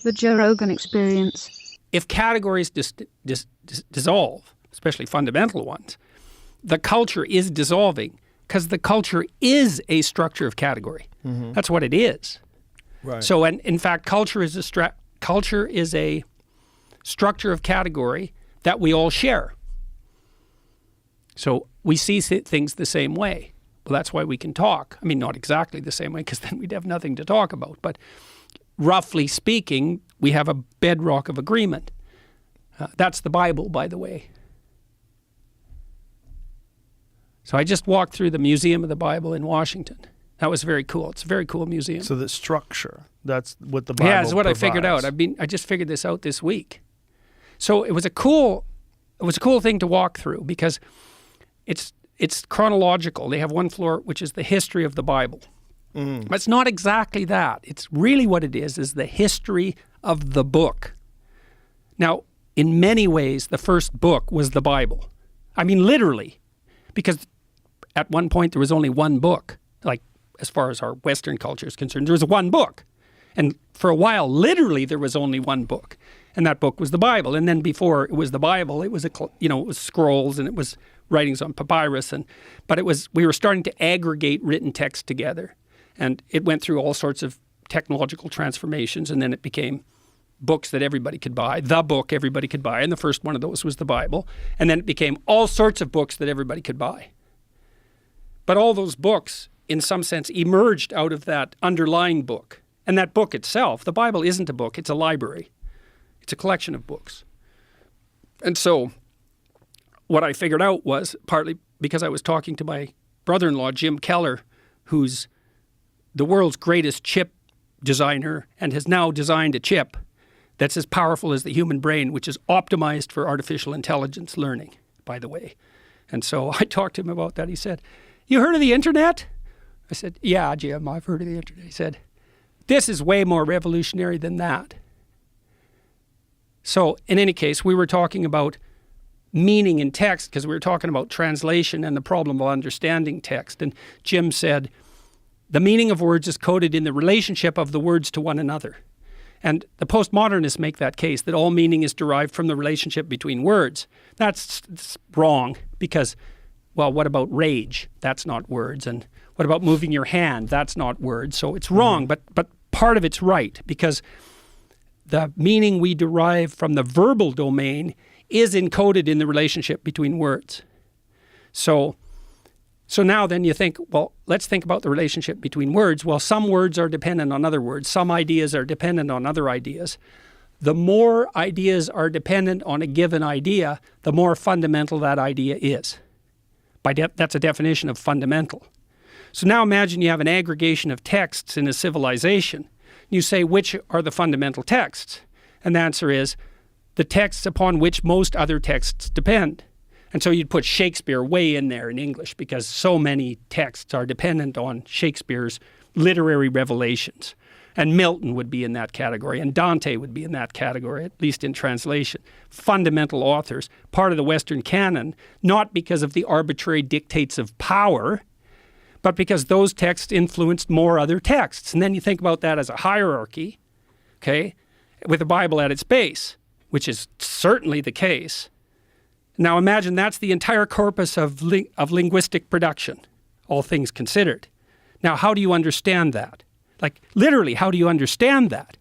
The Joe Rogan Experience. If categories dissolve, especially fundamental ones, the culture is dissolving because the culture is a structure of category. Mm-hmm. That's what it is. Right. So, and in fact, culture is a structure of category that we all share. So we see things the same way. Well, that's why we can talk. I mean, not exactly the same way, because then we'd have nothing to talk about. But roughly speaking, we have a bedrock of agreement. That's the Bible, by the way. So I just walked through the Museum of the Bible in Washington. That was very cool. It's a very cool museum. So the structure, that's what the Bible Yeah, it's what provides. I figured out. I just figured this out this week. So it was a cool thing to walk through because it's chronological. They have one floor which is the history of the Bible. Mm. But it's not exactly that. It's really what it is the history of the book. Now, in many ways, the first book was the Bible. I mean, literally, because at one point there was only one book. Like, as far as our Western culture is concerned, there was one book. And for a while, literally, there was only one book. And that book was the Bible. And then before it was the Bible, it was, it was scrolls and it was writings on papyrus. But we were starting to aggregate written text together. And it went through all sorts of technological transformations. And then it became books that everybody could buy, the book everybody could buy. And the first one of those was the Bible. And then it became all sorts of books that everybody could buy. But all those books, in some sense, emerged out of that underlying book. And that book itself, the Bible isn't a book, it's a library. It's a collection of books. And so what I figured out was, partly because I was talking to my brother-in-law, Jim Keller, who's the world's greatest chip designer and has now designed a chip that's as powerful as the human brain, which is optimized for artificial intelligence learning, by the way. And so I talked to him about that. He said, "You heard of the internet?" I said, "Yeah, Jim, I've heard of the internet." He said, "This is way more revolutionary than that." So in any case, we were talking about meaning in text because we were talking about translation and the problem of understanding text. And Jim said, the meaning of words is coded in the relationship of the words to one another. And the postmodernists make that case, that all meaning is derived from the relationship between words. That's wrong because, well, what about rage? That's not words. And what about moving your hand? That's not words. So it's wrong, but part of it's right because the meaning we derive from the verbal domain is encoded in the relationship between words. So now then you think, well, let's think about the relationship between words. Well, some words are dependent on other words. Some ideas are dependent on other ideas. The more ideas are dependent on a given idea, the more fundamental that idea is. That's a definition of fundamental. So now imagine you have an aggregation of texts in a civilization. You say, which are the fundamental texts? And the answer is the texts upon which most other texts depend. And so you'd put Shakespeare way in there in English because so many texts are dependent on Shakespeare's literary revelations. And Milton would be in that category, and Dante would be in that category, at least in translation. Fundamental authors, part of the Western canon, not because of the arbitrary dictates of power, but because those texts influenced more other texts. And then you think about that as a hierarchy, okay, with the Bible at its base, which is certainly the case. Now imagine that's the entire corpus of linguistic production, all things considered. Now, how do you understand that? Like, literally, how do you understand that?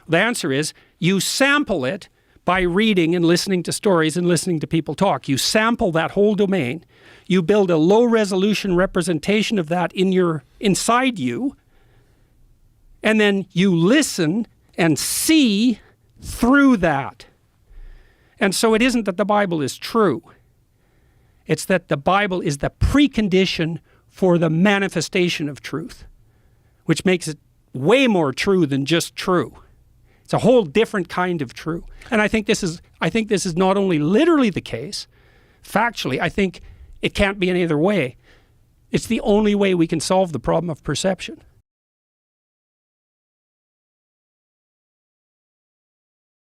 The answer is you sample it by reading and listening to stories and listening to people talk. You sample that whole domain. You build a low-resolution representation of that inside you, and then you listen and see through that. And so it isn't that the Bible is true. It's that the Bible is the precondition for the manifestation of truth, which makes it way more true than just true. It's a whole different kind of true. And I think this is not only literally the case, factually, I think it can't be any other way. It's the only way we can solve the problem of perception.